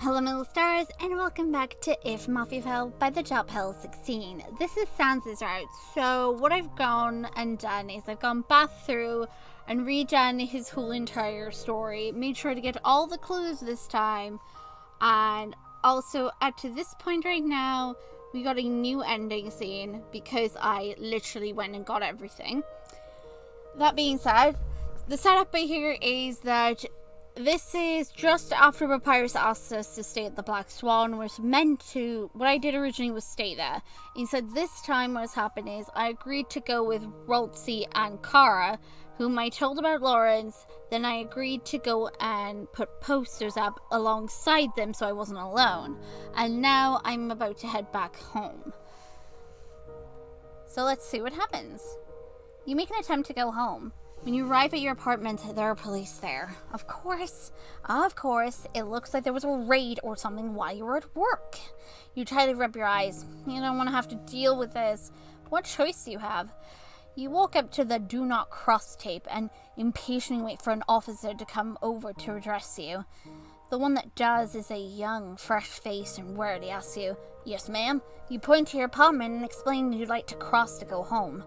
Hello little stars, and welcome back to If Mafiafell by the darkpetal16. This is SANS' route, so what I've gone and done is I've gone back through and redone his whole entire story, made sure to get all the clues this time, and also up to this point right now, we got a new ending scene because I literally went and got everything. That being said, the setup right here is that this is just after Papyrus asked us to stay at the Black Swan. Was meant to, what I did originally was stay there. Instead, this time what's happened is I agreed to go with Roltzy and Kara, whom I told about Lawrence. Then I agreed to go and put posters up alongside them so I wasn't alone. And now I'm about to head back home. So let's see what happens. You make an attempt to go home. When you arrive at your apartment, there are police there. Of course, it looks like there was a raid or something while you were at work. You try to rub your eyes. You don't want to have to deal with this. What choice do you have? You walk up to the do not cross tape and impatiently wait for an officer to come over to address you. The one that does is a young, fresh face and warily asks you, "Yes, ma'am?" You point to your apartment and explain you'd like to cross to go home.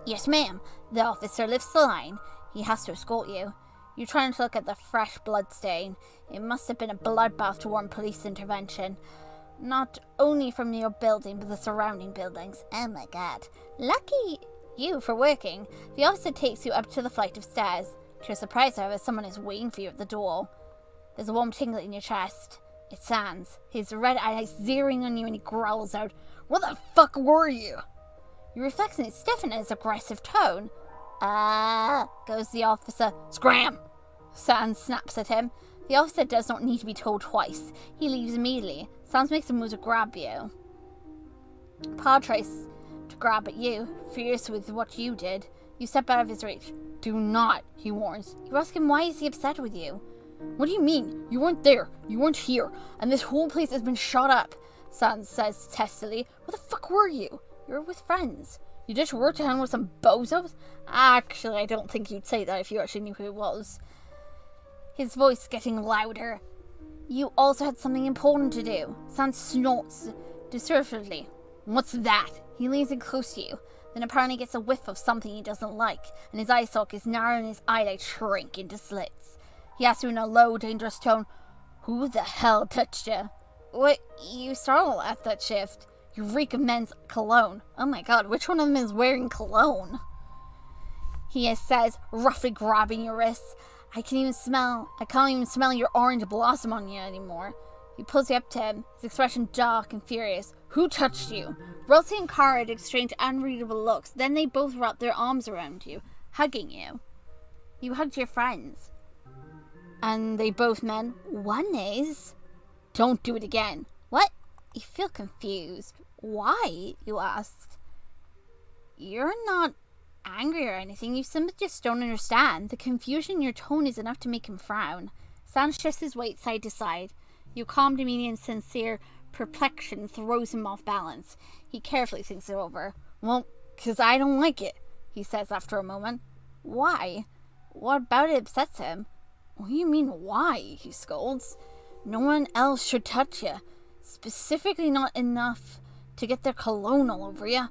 "Yes, ma'am." The officer lifts the line. He has to escort you. You're trying to look at the fresh blood stain. It must have been a bloodbath to warrant police intervention. Not only from your building, but the surrounding buildings. Oh my god. Lucky you for working. The officer takes you up to the flight of stairs. To your surprise, however, someone is waiting for you at the door. There's a warm tingle in your chest. It's SANS. His red eyes zeroing on you and he growls out, "What the fuck were you?" You reflect and it's stiffened in his aggressive tone. Goes the officer. "Scram!" SANS snaps at him. The officer does not need to be told twice. He leaves immediately. SANS makes a move to grab you. Pa tries to grab at you, furious with what you did. You step out of his reach. "Do not," he warns. You ask him why is he upset with you. "What do you mean? You weren't there. You weren't here. And this whole place has been shot up," SANS says testily. "Where the fuck were you? You were with friends. You just worked to hang with some bozos?" Actually, I don't think you'd say that if you actually knew who it was. His voice getting louder. "You also had something important to do." SANS snorts decisively. "What's that?" He leans in close to you, then apparently gets a whiff of something he doesn't like, and his eye sockets narrow and his eyelids shrink into slits. He asks you in a low, dangerous tone, "Who the hell touched you?" "What? You startle at that shift. You reek of men's cologne." Oh my god, which one of them is wearing cologne? He says, roughly grabbing your wrists, I can't even smell your orange blossom on you anymore." He pulls you up to him, his expression dark and furious. "Who touched you?" Roltzy and Kara exchange unreadable looks, then they both wrap their arms around you, hugging you. You hugged your friends. And they both meant, one is, "Don't do it again." "What?" You feel confused. "Why?" you asked. You're not angry or anything. You simply just don't understand. The confusion in your tone is enough to make him frown. SANS shifts his weight side to side. Your calm demeanor and sincere perplexion throws him off balance. He carefully thinks it over. "Well, 'cause I don't like it," he says after a moment. "Why? What about it upsets him?" "What do you mean, why?" he scolds. "No one else should touch you. Specifically not enough to get their cologne all over you.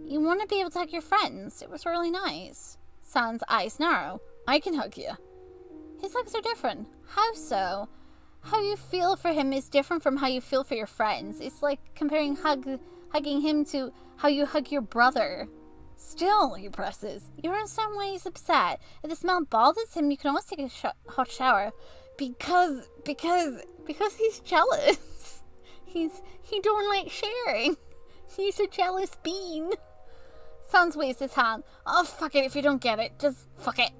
You want to be able to hug your friends. It was really nice." SANS' eyes narrow. "I can hug you." His hugs are different. How so? How you feel for him is different from how you feel for your friends. It's like comparing hugging him to how you hug your brother. "Still," he presses. You understand why he's upset. If the smell bothers him, you can always take a hot shower. Because he's jealous. He don't like sharing. He's a jealous bean. SANS waves his hand. "Oh, fuck it if you don't get it. Just fuck it."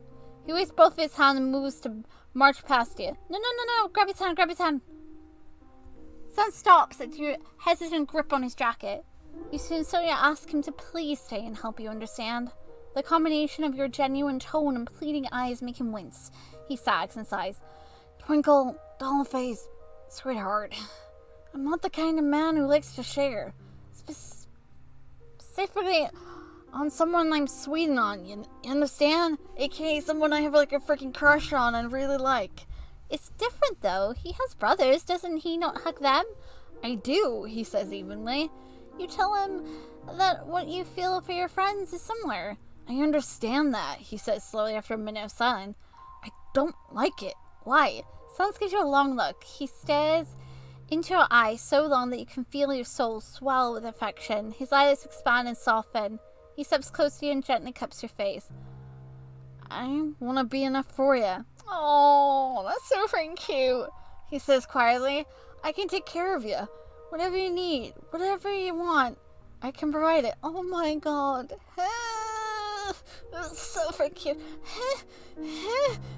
He waves both of his hands and moves to march past you. No. Grab his hand. SANS stops at your hesitant grip on his jacket. You sincerely ask him to please stay and help you understand. The combination of your genuine tone and pleading eyes make him wince. He sags and sighs. "Twinkle, dollface, sweetheart. I'm not the kind of man who likes to share. Specifically on someone I'm sweet on, you understand? AKA someone I have like a freaking crush on and really like. It's different, though. He has brothers. Doesn't he not hug them? I do, he says evenly. You tell him that what you feel for your friends is similar. I understand that, he says slowly after a minute of silence. I don't like it. Why? Sans gives you a long look. He stares into your eyes so long that you can feel your soul swell with affection. His eyelids expand and soften. He steps close to you and gently cups your face. I want to be enough for you. Oh, that's so freaking cute, he says quietly. I can take care of you. Whatever you need, whatever you want, I can provide it. Oh my god. That's so freaking cute.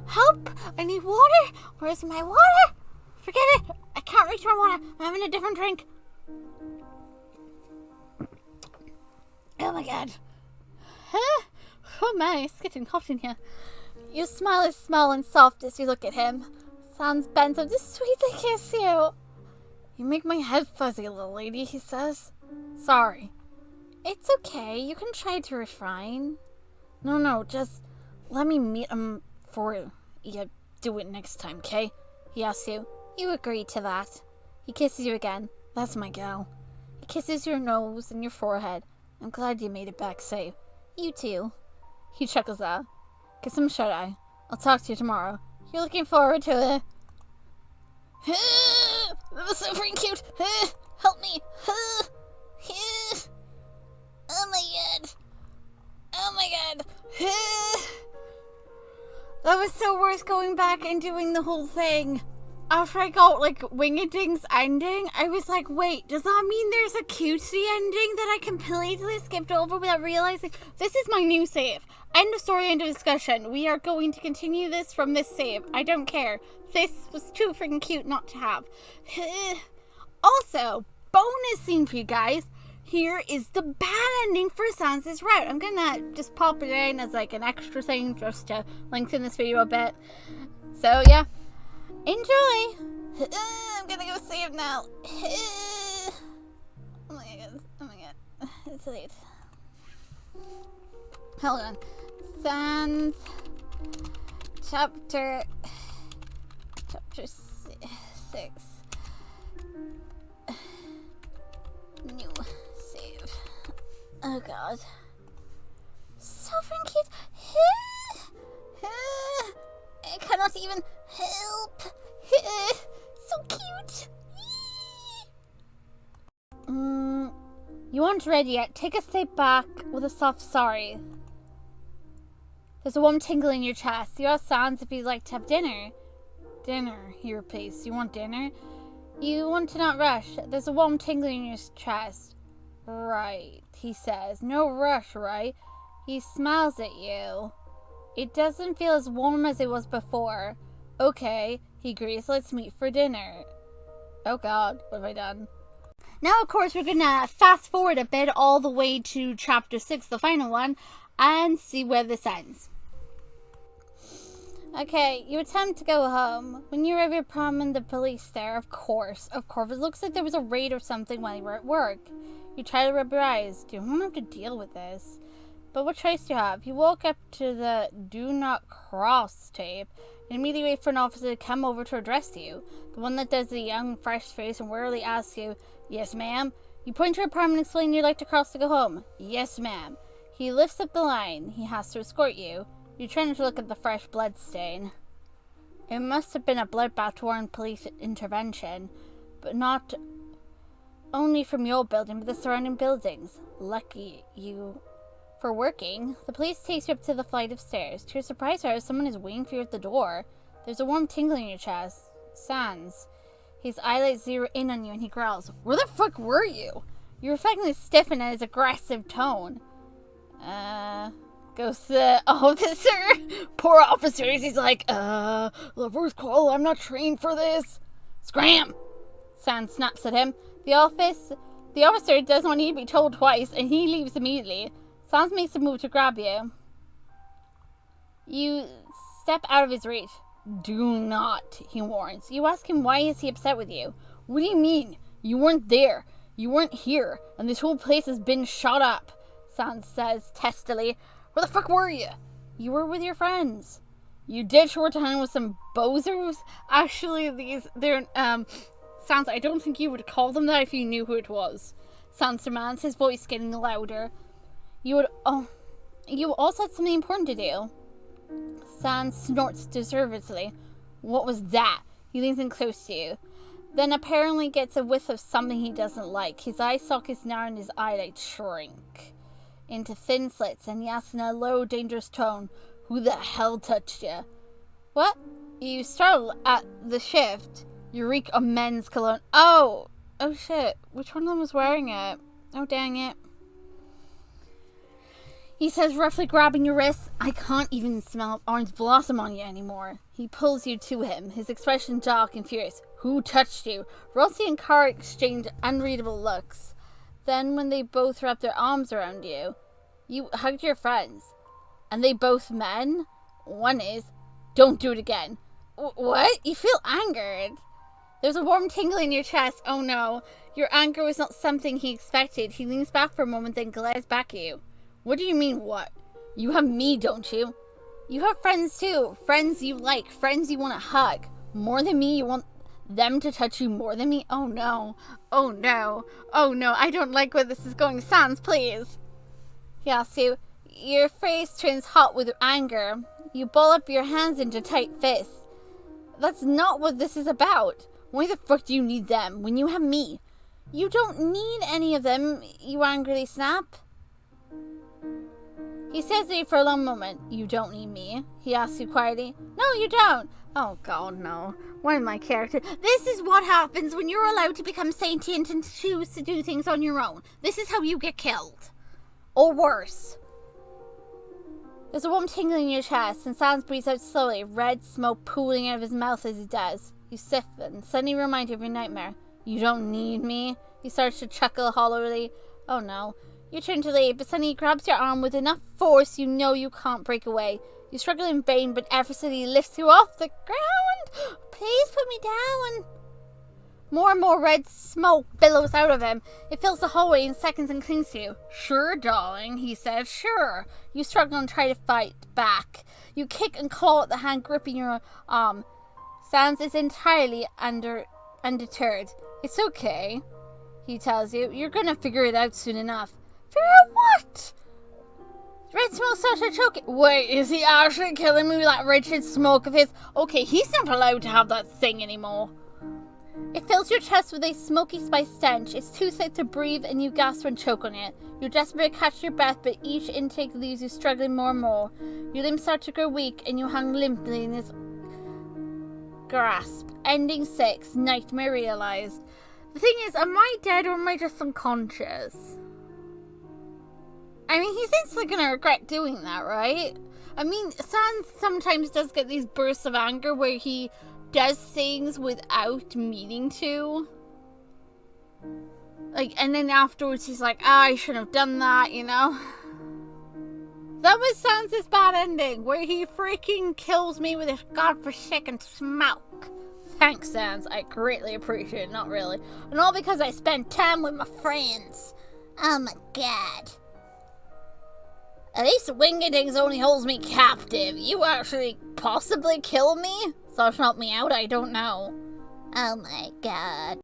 Help! I need water! Where's my water? Forget it! I can't reach my water. I'm having a different drink. Oh my god. Oh my, it's getting hot in here. Your smile is small and soft as you look at him. Sans bends up to sweetly kiss you. You make my head fuzzy, little lady, he says. Sorry. It's okay. You can try to refine. No, just let me meet him for you. Do it next time, okay? He asks you. You agree to that. He kisses you again. That's my gal. He kisses your nose and your forehead. I'm glad you made it back safe. You too. He chuckles out. Kiss him shut-eye. I'll talk to you tomorrow. You're looking forward to it. That was so freaking cute. Help me. Oh my god. Oh my god. That was so worth going back and doing the whole thing. After I got, Wingeding's ending, I was like, wait, does that mean there's a cutesy ending that I completely skipped over without realizing? This is my new save. End of story, end of discussion. We are going to continue this from this save. I don't care. This was too freaking cute not to have. Also, bonus scene for you guys. Here is the bad ending for Sans' route. I'm gonna just pop it in as an extra thing just to lengthen this video a bit. So yeah. Enjoy! I'm gonna go save now. Oh my god. It's late. Hold on. Sans chapter 6. New save. Oh god. So freaking cute. I cannot even help. So cute. You aren't ready yet. Take a step back with a soft sorry. There's a warm tingle in your chest. You ask Sans if you'd like to have dinner. Dinner, he repeats. You want dinner? You want to not rush. There's a warm tingle in your chest. Right, he says. No rush, right? He smiles at you. It doesn't feel as warm as it was before. Okay, he agrees. Let's meet for dinner. Oh god, what have I done? Now, of course, we're gonna fast forward a bit all the way to chapter 6, the final one, and see where this ends. Okay, you attempt to go home. When you arrive, you're prominent the police there, of course. It looks like there was a raid or something while you were at work. You try to rub your eyes. You don't have to deal with this. But what choice do you have? You walk up to the do not cross tape and immediately wait for an officer to come over to address you. The one that does the young, fresh face and wearily asks you, yes, ma'am. You point to your apartment and explain you'd like to cross to go home. Yes, ma'am. He lifts up the line. He has to escort you. You try not to look at the fresh blood stain. It must have been a bloodbath to warrant police intervention, but not only from your building, but the surrounding buildings. Lucky you for working. The police takes you up to the flight of stairs. To your surprise, however, someone is waiting for you at the door. There's a warm tingle in your chest. Sans. His eyelids zero in on you and he growls, where the fuck were you? You reflectively stiffen at his aggressive tone. Goes the officer. Poor officer. He's like, lover's call. I'm not trained for this. Scram! Sans snaps at him. The officer doesn't want you to be told twice, and he leaves immediately. Sans makes a move to grab you. You step out of his reach. Do not, he warns. You ask him why is he upset with you. What do you mean? You weren't there. You weren't here, and this whole place has been shot up, Sans says testily. Where the fuck were you? You were with your friends. You ditch her to hang with some bozos? Actually, they're, Sans, I don't think you would call them that if you knew who it was. Sans demands, his voice getting louder. You also had something important to do. Sans snorts deservedly. What was that? He leans in close to you. Then apparently gets a whiff of something he doesn't like. His eye sockets narrow and his eyelids shrink into thin slits, and he asks in a low, dangerous tone, "Who the hell touched you?" What? You startle at the shift. You reek of men's cologne. Oh shit. Which one of them was wearing it? Oh, dang it. He says, roughly grabbing your wrist, "I can't even smell orange blossom on you anymore." He pulls you to him, his expression dark and furious. "Who touched you?" Rossi and Kara exchange unreadable looks. Then, when they both wrap their arms around you, you hugged your friends. And they both men? One is, "Don't do it again." What? You feel angered. There's a warm tingle in your chest. Oh no. Your anger was not something he expected. He leans back for a moment, then glares back at you. What do you mean, what? You have me, don't you? You have friends too. Friends you like. Friends you want to hug. More than me, you want them to touch you more than me? Oh no. Oh no. Oh no. I don't like where this is going. Sans, please. He asks you. Your face turns hot with anger. You ball up your hands into tight fists. That's not what this is about. Why the fuck do you need them when you have me? You don't need any of them, you angrily snap. He stares at you for a long moment. You don't need me? He asks you quietly. No, you don't. Oh god, no. Why my character? This is what happens when you're allowed to become sentient and choose to do things on your own. This is how you get killed. Or worse. There's a warm tingling in your chest, and Sans breathes out slowly, red smoke pooling out of his mouth as he does. You stiffen, suddenly reminded of your nightmare. You don't need me? He starts to chuckle hollowly. Oh no. You turn to leave, but suddenly he grabs your arm with enough force you know you can't break away. You struggle in vain, but effortlessly lifts you off the ground. Please put me down. More and more red smoke billows out of him. It fills the hallway in seconds and clings to you. Sure, darling, he says. Sure. You struggle and try to fight back. You kick and claw at the hand gripping your arm. Sans is entirely undeterred. It's okay, he tells you. You're gonna figure it out soon enough. Figure out what? Red smoke starts to choke it. Wait, is he actually killing me with that wretched smoke of his? Okay, he's not allowed to have that thing anymore. It fills your chest with a smoky spice stench. It's too thick to breathe and you gasp and choke on it. You're desperate to catch your breath, but each intake leaves you struggling more and more. Your limbs start to grow weak and you hang limply in his grasp. Ending 6, nightmare realized. The thing is, am I dead or am I just unconscious? I mean, he's instantly gonna regret doing that, right? I mean, Sans sometimes does get these bursts of anger where he does things without meaning to. Like, and then afterwards he's like, I shouldn't have done that, you know? That was Sans' bad ending, where he freaking kills me with his godforsaken smoke. Thanks, Sans. I greatly appreciate it. Not really. And all because I spent time with my friends. Oh my god. At least Wingadings only holds me captive. You actually possibly kill me? So help me out, I don't know. Oh my god.